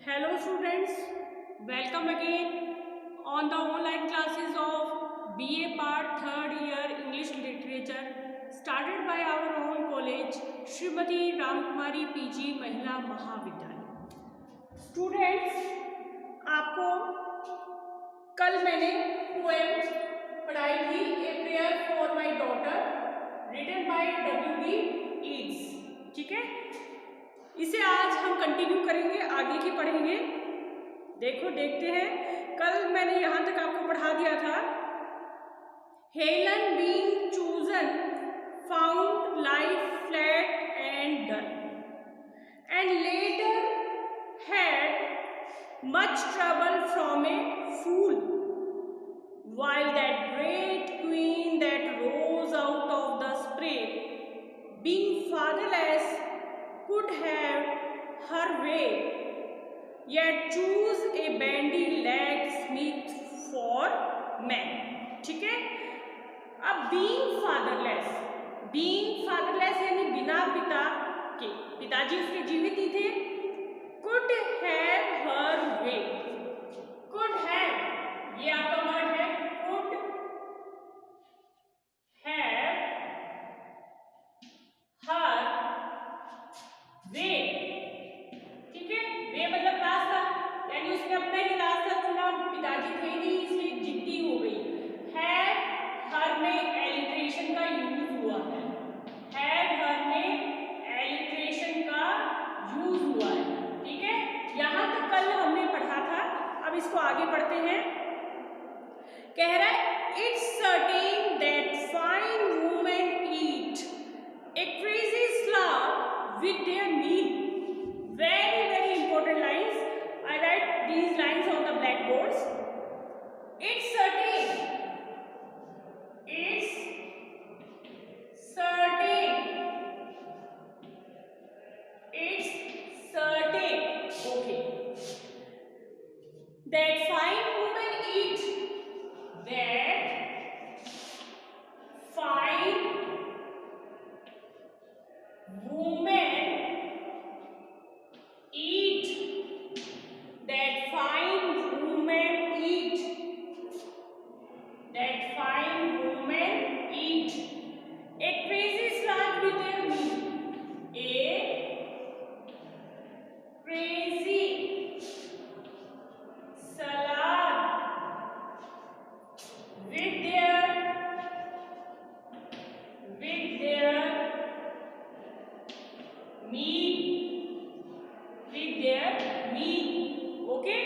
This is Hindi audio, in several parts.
Hello students, welcome again on the online classes of BA Part 3rd Year English Literature started by our own college Shrimati Ramkumari PG महिला महाविद्यालय। Students, आपको कल मैंने पोएम पढ़ाई थी a prayer for my daughter written by W.B. Yeats, ठीक है। इसे आज हम कंटिन्यू करेंगे, आगे की पढ़ेंगे। देखते हैं। कल मैंने यहाँ तक आपको पढ़ा दिया था। Helen being chosen found life flat and dull and later had much trouble from a fool while that great queen that rose out of the spray, being fatherless, could have her way, yet choose a bandy-legged smith for man. ठीक है। अब being fatherless यानी बिना पिता के, पिताजी उसके जीवित ही थे। could have her way, could have ये आपका वर्ड है, could have her way, ठीक है। वे मतलब रास्ता, यानी उसने अपना ही रास्ता चुना, पिताजी थे नहीं इसलिए जिद्दी हो गई। है हर में एलिट्रेशन का यूज हुआ है, हर में एलिट्रेशन का यूज हुआ है, ठीक है। यहां तक कल हमने पढ़ा था। अब इसको आगे पढ़ते हैं। कह रहा है it's certain that fine women eat a crazy salad with their meal. very important lines. I write these lines on the blackboards. It's certain okay that fine women eat, that fine women eat, that fine women eat, that fine women eat a crazy salad with their meal, a crazy salad with their meal, with their meal. Okay,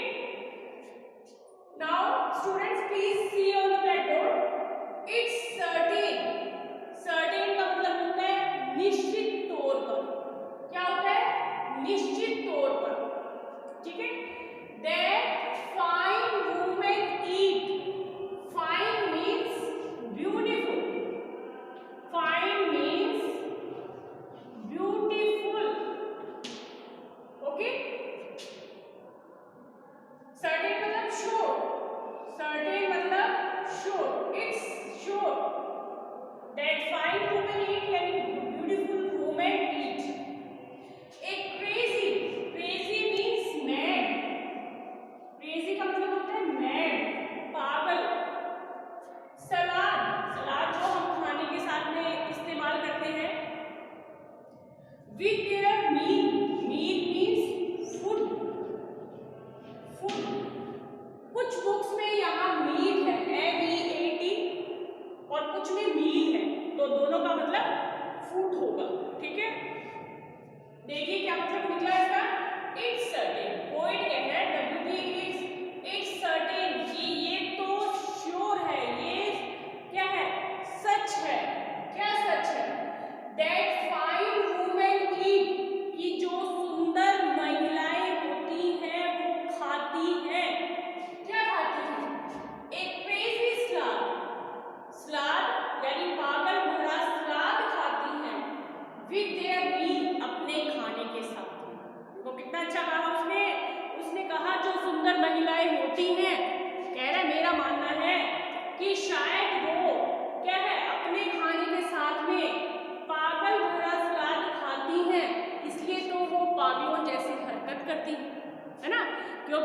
now students please see on the blackboard. It's certain का मतलब होता है निश्चित तौर पर। क्या होता है? निश्चित तौर पर, ठीक है। That fine women eat, fine means beautiful, fine means beautiful, okay। certain मतलब sure, certain मतलब sure, it's sure that fine women eat यानी beautiful women eat a crazy means mad, crazy का मतलब होता है mad, पागल। सलाद जो हम खाने के साथ में इस्तेमाल करते हैं। with their meal means food, कुछ बुक्स में यहाँ मील है MEAT और कुछ में मील है, तो दोनों का मतलब फूड होगा, ठीक है। देखिए क्या मतलब निकला इसका। इट्स सर्टेन, पोएट कह रहा है W.B. Yeats, इट्स सर्टेन कि ये तो श्योर है, ये क्या है? सच है। क्या सच है? दैट फाइन वुमेन ईट, कि जो सुंदर महिलाएं होती हैं वो खाती हैं। क्या खाती हैं? एक क्रेजी सलाद यानी पागल भरा सलाद खाती हैं। विद देयर मील, अपने खाने के साथ। देखो कितना अच्छा कहा उसने,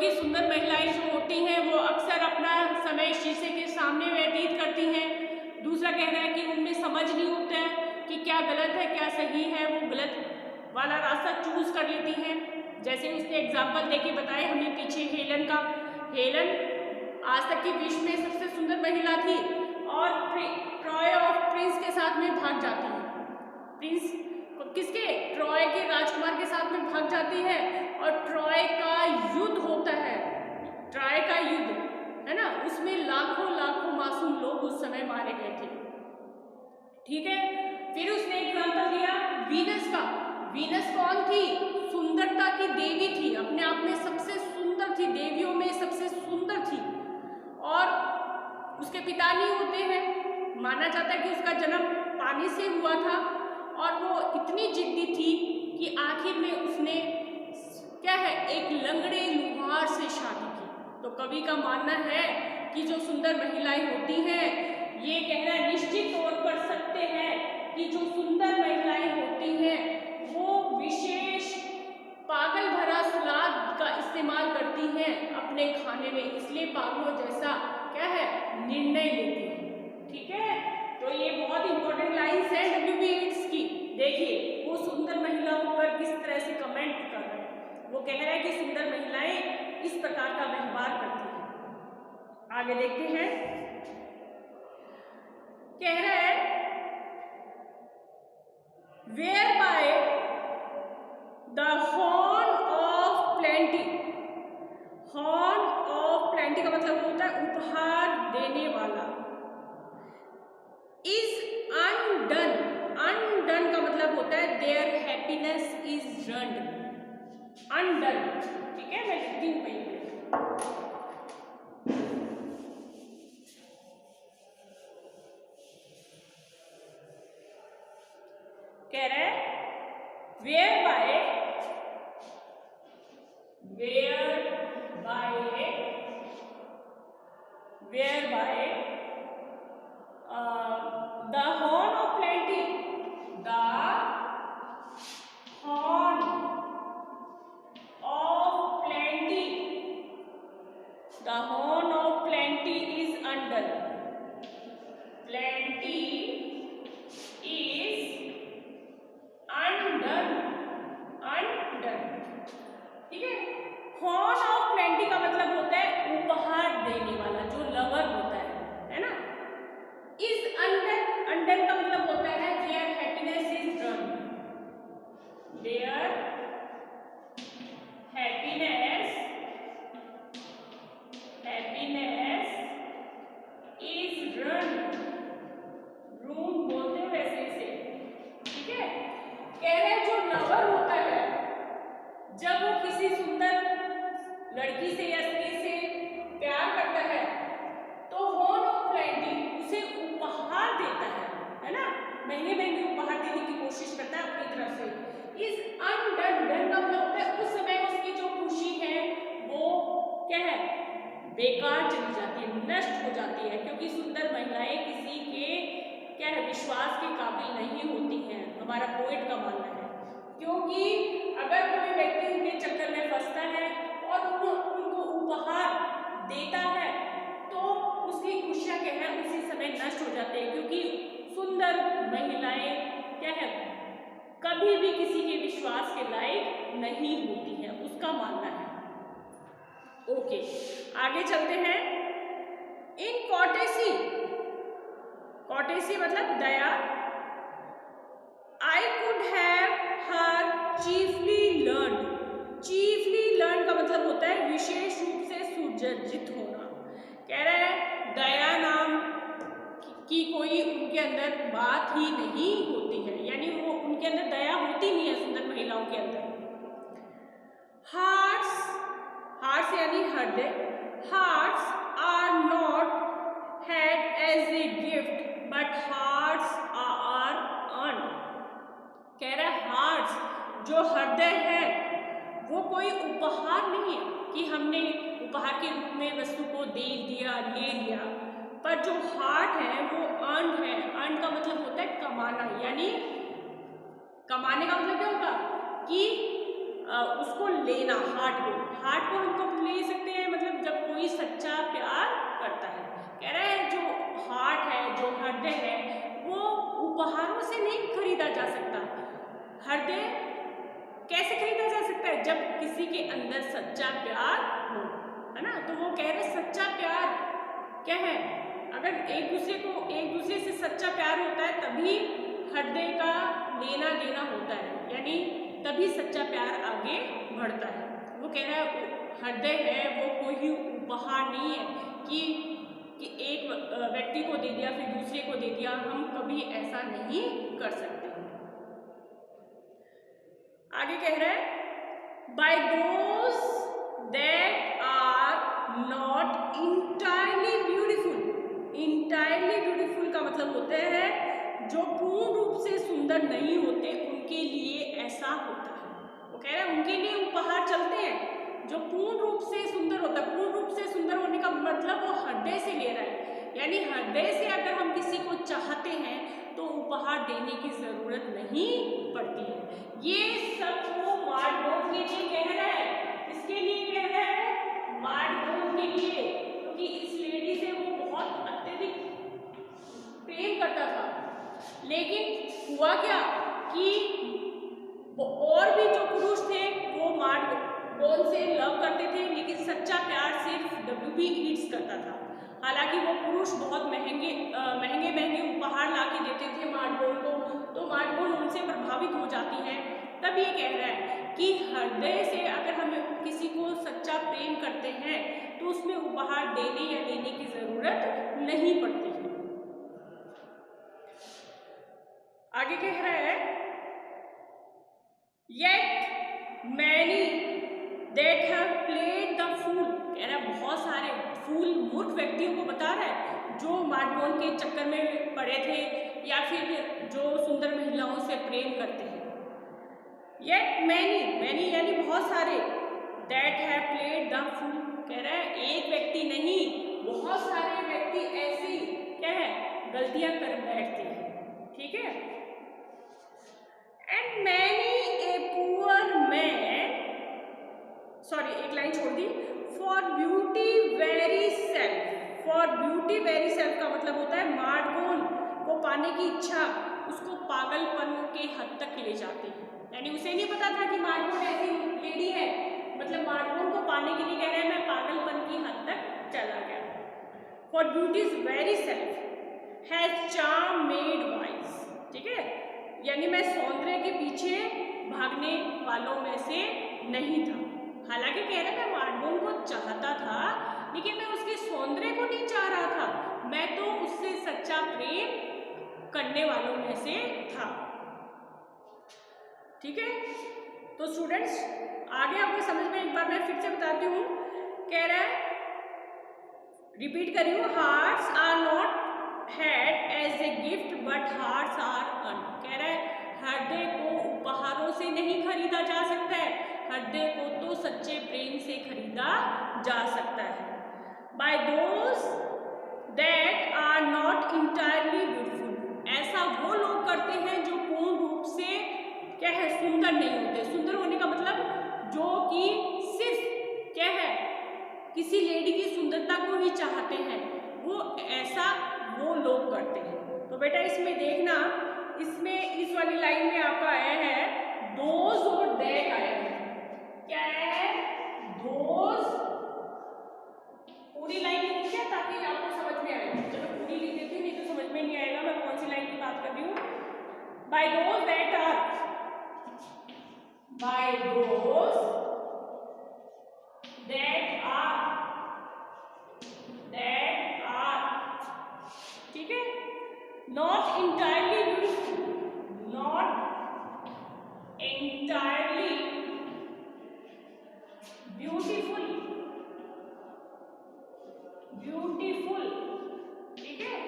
क्योंकि सुंदर महिलाएं जो होती हैं वो अक्सर अपना समय शीशे के सामने व्यतीत करती हैं। दूसरा कह रहा है कि उनमें समझ नहीं होता है कि क्या गलत है क्या सही है, वो गलत वाला रास्ता चूज कर लेती हैं। जैसे उसने एग्जाम्पल देके बताए हमें पीछे हेलन का। हेलन आज तक की विश्व में सबसे सुंदर महिला थी और ट्रॉय ऑफ प्रिंस के साथ में भाग जाती है। प्रिंस किसके, ट्रॉय के राजकुमार के साथ में भाग जाती है और ट्रॉय का युद्ध होता है। ट्रॉय का युद्ध है ना, उसमें लाखों लाखों मासूम लोग उस समय मारे गए थे। ठीक है, फिर उसने एग्जाम्पल दिया वीनस का। वीनस कौन थी? सुंदरता की देवी थी, अपने आप में सबसे सुंदर थी, देवियों में सबसे सुंदर थी। और उसके पिता नहीं होते हैं, माना जाता है कि उसका जन्म पानी से हुआ था और वो इतनी जिद्दी थी कि आखिर में उसने क्या है, एक लंगड़े लुहार से शादी की। तो कवि का मानना है कि जो सुंदर महिलाएं होती हैं, ये कहना निश्चित तौर पर सत्य है कि जो सुंदर महिलाएं होती हैं वो विशेष पागल भरा सलाद का इस्तेमाल करती हैं अपने खाने में, इसलिए पागलों जैसा क्या है निर्णय लेती हैं। ठीक है, तो ये बहुत इंपॉर्टेंट लाइन्स हैं W.B. येट्स की। देखिए वो सुंदर महिलाओं पर किस तरह से कमेंट कर रहे हैं। वो कह रहा है कि सुंदर महिलाएं इस प्रकार का व्यवहार करती हैं। आगे देखते हैं, कह रहा है whereby the horn of plenty. Horn of plenty का मतलब होता है उपहार देने वाला। इज अनडन, अनडन का मतलब होता है देयर हैप्पीनेस इज रन्ड। अनडन, ठीक है, मैं लिखती हूँ कहीं पे। कह रहा है whereby the horn of plenty, the horn of plenty, the horn of plenty is undone. Plenty is undone, undone. ठीक है, हॉर्न ऑफ प्लेंटी का मतलब होता है उपहार देने वाला, जो लवर होता है ना। इज अनडन, अनडन का मतलब होता है their happiness is run, their happiness, happiness is run, room बोलते हैं वैसे इसे। ठीक है, कह रहे जो लवर होता है जब वो किसी सुंदर लड़की से या स्त्री से प्यार करता है तो हॉर्न ऑफ प्लेंटी उसे उपहार देता है ना, महंगे महंगे उपहार देने की कोशिश करता है अपनी तरफ से। इज अनडन, डन का मतलब होता है उस समय उसकी जो खुशी है वो क्या है, बेकार चली जाती है, नष्ट हो जाती है, क्योंकि सुंदर महिलाएं किसी के क्या है विश्वास के काबिल नहीं होती हैं, हमारा पोएट का मानना है। क्योंकि अगर कोई व्यक्ति उनके चक्कर में फंसता है और उनको उपहार देता है तो उसकी खुशियां क्या है उसी समय नष्ट हो जाते हैं, क्योंकि सुंदर महिलाएं क्या है कभी भी किसी के विश्वास के लायक नहीं होती हैं, उसका मानना है। ओके, आगे चलते हैं। इन कॉटेसी, कॉटेसी मतलब दया, I could have her chiefly learned, chiefly learned का मतलब होता है विशेष रूप से सुसज्जित होना। कह रहा है दया नाम की कोई उनके अंदर बात ही नहीं होती है, यानी वो उनके अंदर दया होती नहीं है सुंदर महिलाओं के अंदर। हार्ट्स, हार्ट्स यानी हृदय, hearts are not had as a gift but hearts are earned. कह रहा है हार्ट्स जो हृदय है वो कोई उपहार नहीं है कि हमने उपहार के रूप में वस्तु को दे दिया ले लिया, पर जो हार्ट है वो अर्न है। अर्न का मतलब होता है कमाना, यानी कमाने का मतलब क्या होगा कि उसको लेना, हार्ट को हम कब ले सकते हैं, मतलब जब कोई सच्चा प्यार करता है। कह रहा है जो हार्ट है, जो हृदय है, वो उपहारों से नहीं खरीदा जा सकता। हृदय कैसे खरीदा जा सकता है, जब किसी के अंदर सच्चा प्यार हो, है ना। तो वो कह रहे सच्चा प्यार क्या है, अगर एक दूसरे से सच्चा प्यार होता है तभी हृदय का लेना देना होता है, यानी तभी सच्चा प्यार आगे बढ़ता है। वो कह रहा है हृदय है वो कोई उपहार नहीं है कि एक व्यक्ति को दे दिया फिर दूसरे को दे दिया, हम कभी ऐसा नहीं कर सकते। आगे कह रहा है by those that are not entirely beautiful. Entirely beautiful का मतलब होता है जो पूर्ण रूप से सुंदर नहीं होते उनके लिए ऐसा होता है। वो कह रहा है उनके लिए उपहार चलते हैं जो पूर्ण रूप से सुंदर होता है। पूर्ण रूप से सुंदर होने का मतलब वो हृदय से ले रहा है, यानी हृदय से अगर हम किसी को चाहते हैं तो उपहार देने की जरूरत नहीं पड़ती है। ये सब वो मार्डबोन के लिए कह रहा है। किसके लिए कह रहा है, मार्डबोन के लिए, क्योंकि इस लेडी से वो बहुत अत्यधिक प्रेम करता था। लेकिन हुआ क्या कि और भी जो पुरुष थे वो मार्डबोन से लव करते थे, लेकिन सच्चा प्यार सिर्फ WB ईट्स करता था। हालांकि वो पुरुष बहुत महंगे उपहार ला के देते थे मार्डबोन को, तो मार्डबोन उनसे प्रभावित हो जाती है। तब ये कह रहा है कि हृदय से अगर हम किसी को सच्चा प्रेम करते हैं तो उसमें उपहार देने या लेने की जरूरत नहीं पड़ती है। आगे कह रहा है yet many that have played the fool। कह रहा है बहुत सारे फूल, मूर्ख व्यक्तियों को बता रहा है जो मार्डबोन के चक्कर में पड़े थे या फिर जो सुंदर महिलाओं से प्रेम करते हैं। yet many यानी बहुत सारे, that have played the fool कह रहा है एक व्यक्ति नहीं, बहुत सारे व्यक्ति ऐसी क्या है गलतियां कर बैठते हैं। ठीक है। And many a poor man, sorry एक लाइन छोड़ दी, for beauty very self. For beauty very self का मतलब होता है मार्डबोन को पाने की इच्छा उसको पागलपन के हद तक ले जाती है। यानी उसे नहीं पता था कि मार्डबोन ऐसी लेडी है, मतलब मार्डबोन को पाने के लिए कह रहे हैं मैं पागलपन की हद तक चला गया। For beauty very self has charm made wise. ठीक है, यानी मैं सौंदर्य के पीछे भागने वालों में से नहीं था। हालांकि कह रहा मैं मार्डबोन को चाहता था, लेकिन मैं उसके सौंदर्य को नहीं चाह रहा था, मैं तो उससे सच्चा प्रेम करने वालों में से था। ठीक है, तो स्टूडेंट्स आगे आपको समझ में एक बार मैं फिर से बताती हूँ। कह रहा है, रिपीट कर रही हूँ, hearts are not had as a gift but hearts are earn. कह रहा है हृदय को उपहारों से नहीं खरीदा जा सकता है, हृदय को तो सच्चे प्रेम से खरीदा जा सकता है। By those that are not entirely beautiful. ऐसा वो लोग करते हैं जो पूर्ण रूप से क्या है सुंदर नहीं होते। सुंदर होने का मतलब जो कि सिर्फ क्या है किसी लेडी की सुंदरता को ही चाहते हैं, वो ऐसा वो लोग करते हैं। तो बेटा इसमें देखना, इसमें इस वाली लाइन में आपका आया है दोज और दैट आया है। क्या आया है, दोज। पूरी लाइन लिख दीजिए ताकि आपको समझ में आए। चलो पूरी लिख देती हूँ, नहीं तो समझ में नहीं आएगा मैं कौन सी लाइन की बात कर रही हूँ। By those that are, by those that are, ठीक है, not entirely beautiful, not entirely beautiful, beautiful. ठीक है,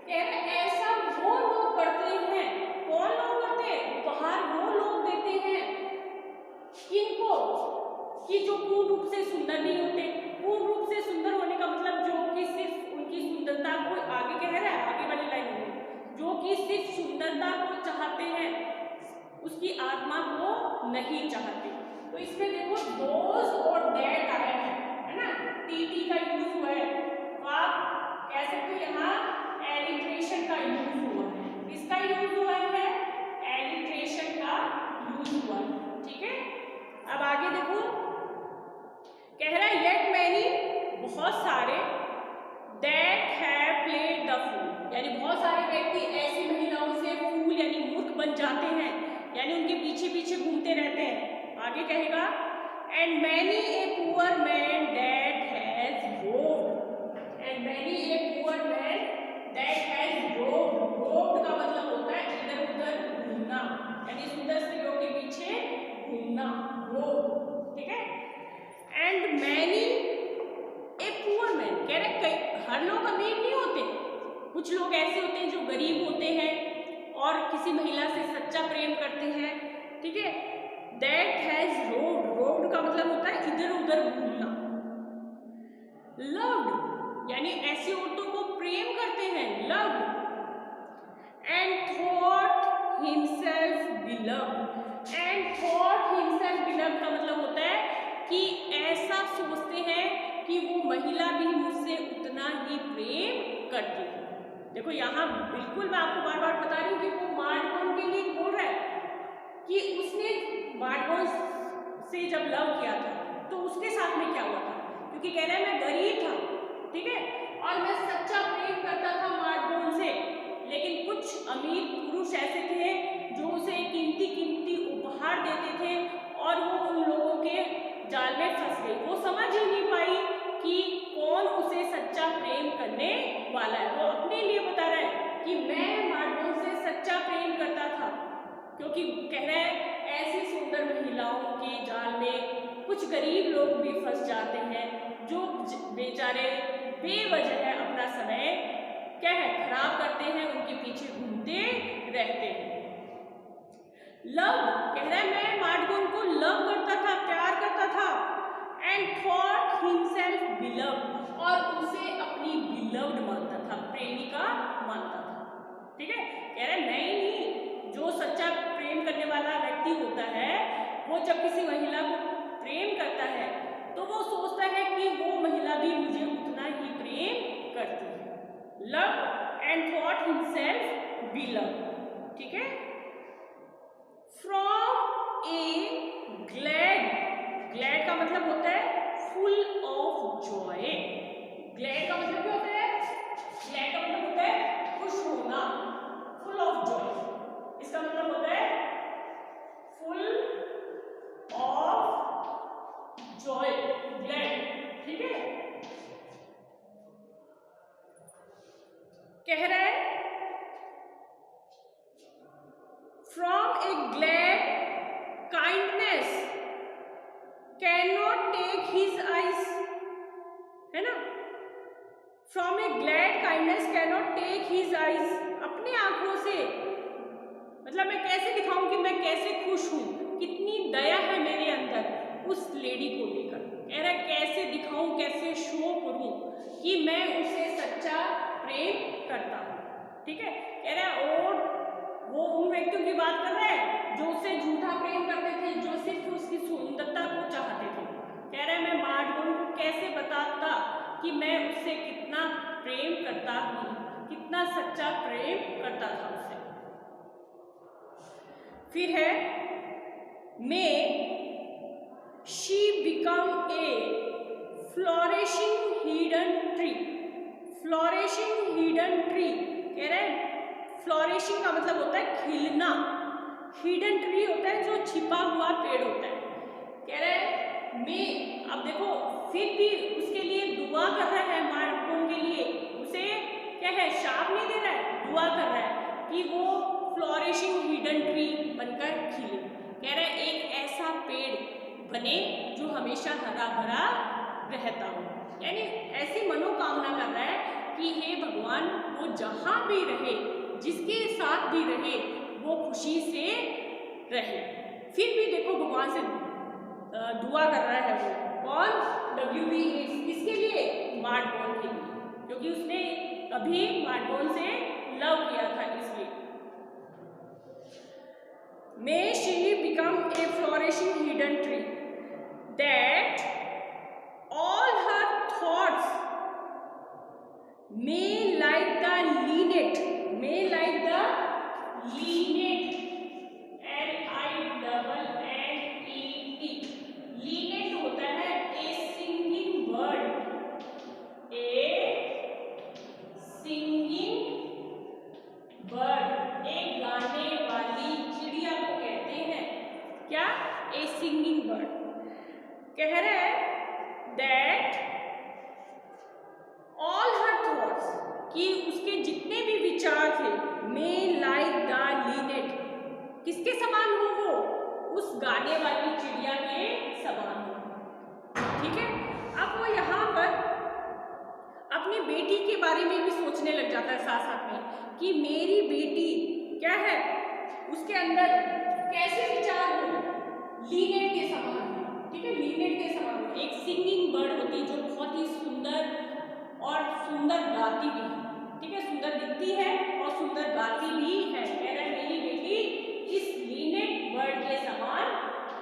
कह रहे ऐसा वो लोग करते हैं। कौन लोग करते हैं, उपहार वो लोग देते हैं किनको, कि जो पूर्ण रूप से सुंदर नहीं होते। पूर्ण रूप से सुंदर होने का मतलब जो कि सिर्फ उनकी सुंदरता को, आगे कह रहा है आगे वाली लाइन में, जो कि सिर्फ सुंदरता को चाहते हैं, उसकी आत्मा को नहीं चाहते। तो इसमें देखो दोज और दैट आया है ना, टी का यूज हुआ है, तो आप कह सकते हो यहाँ एलिट्रेशन का यूज हुआ है। किसका यूज हुआ है? एलिट्रेशन का यूज हुआ है। ठीक है, अब आगे देखो, कह रहा है येट मैनी, बहुत सारे, that have played the fool, यानी बहुत सारे व्यक्ति ऐसी महिलाओं से फूल यानी मूर्ख बन जाते हैं, यानी उनके पीछे पीछे घूमते रहते हैं। आगे कहेगा and many a poor man that has roved, and many a poor man that has roved, roved का मतलब होता है इधर उधर घूमना, यानी सुंदर स्त्रियों के पीछे घूमना, रोव्ड। ठीक है, and many a poor man, कह रहे हर लोग अमीर नहीं होते, कुछ लोग ऐसे होते हैं जो गरीब होते हैं और किसी महिला से सच्चा प्रेम करते हैं। ठीक है, दैट हैज रोव्ड, रोव्ड का मतलब होता है इधर उधर घूमना। लव्ड यानी ऐसी औरतों को प्रेम करते हैं, loved. And thought himself beloved, and thought himself beloved का मतलब होता है कि ऐसा सोचते हैं कि वो महिला भी मुझसे उतना ही प्रेम करती है। देखो यहाँ बिल्कुल मैं आपको बार बार बता रही हूँ कि वो मार्डगोन के लिए बोल रहा है कि उसने मार्डगोन से जब लव किया था तो उसके साथ में क्या हुआ था, क्योंकि कह रहा है मैं गरीब था, ठीक है, और मैं सच्चा प्रेम करता था मार्डगोन से, लेकिन कुछ अमीर पुरुष ऐसे थे जो उसे कीमती कीमती उपहार देते थे और वो उन लोगों के जाल में फंस गई। वो समझ ही नहीं पाई कि कौन उसे सच्चा प्रेम करने वाला है। वो अपने लिए बता रहा है कि मैं मार्डगोन से सच्चा प्रेम करता था, क्योंकि कह रहा है ऐसी सुंदर महिलाओं के जाल में कुछ गरीब लोग भी फंस जाते हैं जो बेचारे बेवजह अपना समय क्या है खराब करते हैं, उनके पीछे घूमते रहते हैं। लव कह रहा है मैं मार्डगोन को लव करता था, प्यार करता था, एंड थॉट हिमसेल्फ बिलव्ड, और उसे अपनी बिलव्ड मानता था, प्रेमिका मानता था। ठीक है, कह रहा है नहीं, जो सच्चा प्रेम करने वाला व्यक्ति होता है वो जब किसी महिला को प्रेम करता है तो वो सोचता है कि वो महिला भी मुझे उतना ही प्रेम करती है। Love and thought himself beloved. ठीक है, फ्रॉम ए ग्लैड, ग्लैड का मतलब होता है फुल ऑफ जॉय। ग्लैड का मतलब क्या होता है? ग्लैड का मतलब होता है खुश होना, फुल ऑफ जॉय, इसका मतलब होता है फुल ऑफ जॉय, ग्लैड। ठीक है, कह रहा है from a glad kindness can not take his eyes, है ना, from a glad kindness can not take his eyes, अपनी आंखों से, मतलब मैं कैसे दिखाऊं कि मैं कैसे खुश हूं, कितनी दया है मेरे अंदर उस लेडी को लेकर। कह रहा है कैसे दिखाऊं, कैसे शो करूं कि मैं उसे सच्चा प्रेम करता हूं। ठीक है, कह रहा है और वो उन व्यक्तियों की बात कर रहा है जो उससे झूठा प्रेम करते थे, जो सिर्फ उसकी सुंदरता को चाहते थे। कह रहा है मैं मार्डगोन को कैसे बताता कि मैं उससे कितना प्रेम करता हूँ, कितना सच्चा प्रेम करता था उससे। फिर है may she become a flourishing hidden tree, flourishing hidden tree, कह रहा है फ्लोरिशिंग का मतलब होता है खिलना, हिडन ट्री होता है जो छिपा हुआ पेड़ होता है। कह रहा है मैं, अब देखो फिर भी उसके लिए दुआ कर रहा है मार्डगोन के लिए, उसे क्या है शाप नहीं दे रहा है, दुआ कर रहा है कि वो फ्लोरिशिंग हिडन ट्री बनकर खिले। कह रहा है एक ऐसा पेड़ बने जो हमेशा हरा भरा रहता हो, यानी ऐसी मनोकामना कर रहा है कि हे भगवान वो जहाँ भी रहे, जिसके साथ भी रहे, वो खुशी से रहे। फिर भी देखो भगवान से दुआ कर रहा है वो कौन, WB, किसके लिए, मार्डगोन के लिए, क्योंकि उसने अभी मार्डगोन से लव किया था। इसलिए may she become a flourishing hidden tree, that all her thoughts may like the linnet, may like the linnet, LINNET, linnet होता है a singing bird, a singing bird, एक गाने वाली चिड़िया को कहते हैं क्या, a singing bird। कह रहे हैं that all her thoughts, कि उसके जितने भी विचार थे, may like the linnet, किसके समान हो वो, उस गाने वाली चिड़िया के समान हो। ठीक है, अब वो यहाँ पर अपनी बेटी के बारे में भी सोचने लग जाता है साथ साथ में, कि मेरी बेटी क्या है, उसके अंदर कैसे विचार हो, लीनेट के समान हो। ठीक है, लीनेट के समान हो, एक सिंगिंग बर्ड होती है जो बहुत ही सुंदर और सुंदर गाती भी है। ठीक है, सुंदर दिखती है और सुंदर गाती भी है। कह रहा है मेरी बेटी इस लीनेट बर्ड के समान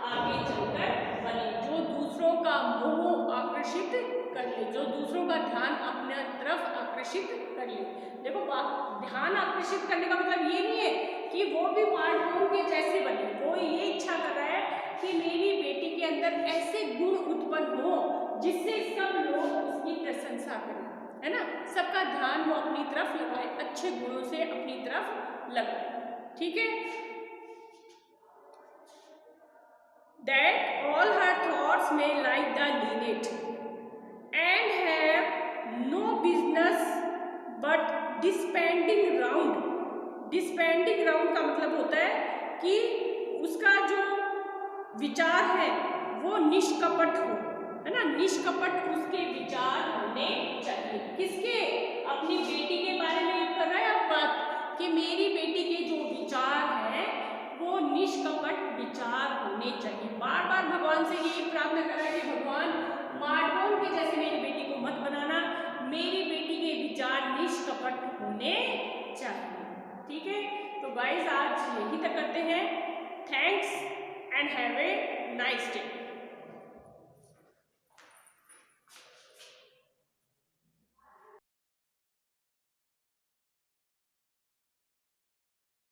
आगे चलकर बने, जो दूसरों का मोह आकर्षित कर ले, जो दूसरों का ध्यान अपने तरफ आकर्षित कर ले। देखो, ध्यान आकर्षित करने का मतलब ये नहीं है कि वो भी स्मार्टफोन के जैसे बने, वो ये इच्छा कर रहा है कि मेरी बेटी के अंदर ऐसे गुण उत्पन्न हो जिससे सब लोग उसकी प्रशंसा करें, है ना, सबका ध्यान वो अपनी तरफ लगाए, अच्छे गुणों से अपनी तरफ लगाए। ठीक है, that all her thoughts may like the linnet and have no business but dispending round। Dispensing round का मतलब होता है कि उसका जो विचार है वो निष्कपट हो, है ना, निष्कपट उसके विचार होने चाहिए। किसके, अपनी बेटी के बारे में कर रहा है अब बात, कि मेरी बेटी के जो विचार हैं वो निष्कपट विचार होने चाहिए। बार बार भगवान से यही प्रार्थना कर रहा है कि भगवान स्मार्टफोन के जैसे मेरी बेटी को मत बनाना, मेरी बेटी के विचार निष्कपट होने चाहिए। ठीक है, तो गाइस आज यही तक करते हैं। Thanks and have a nice day.